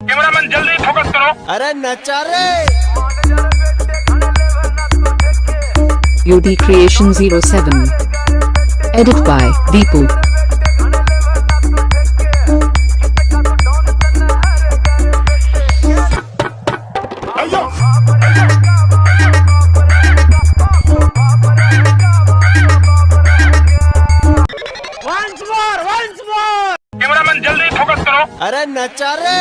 Cameraman जल्दी focus करो। अरे नचा रे। UD Creation 07. Edit by Deepu. Cameraman जल्दी फोकस करो। अरे नचा रे।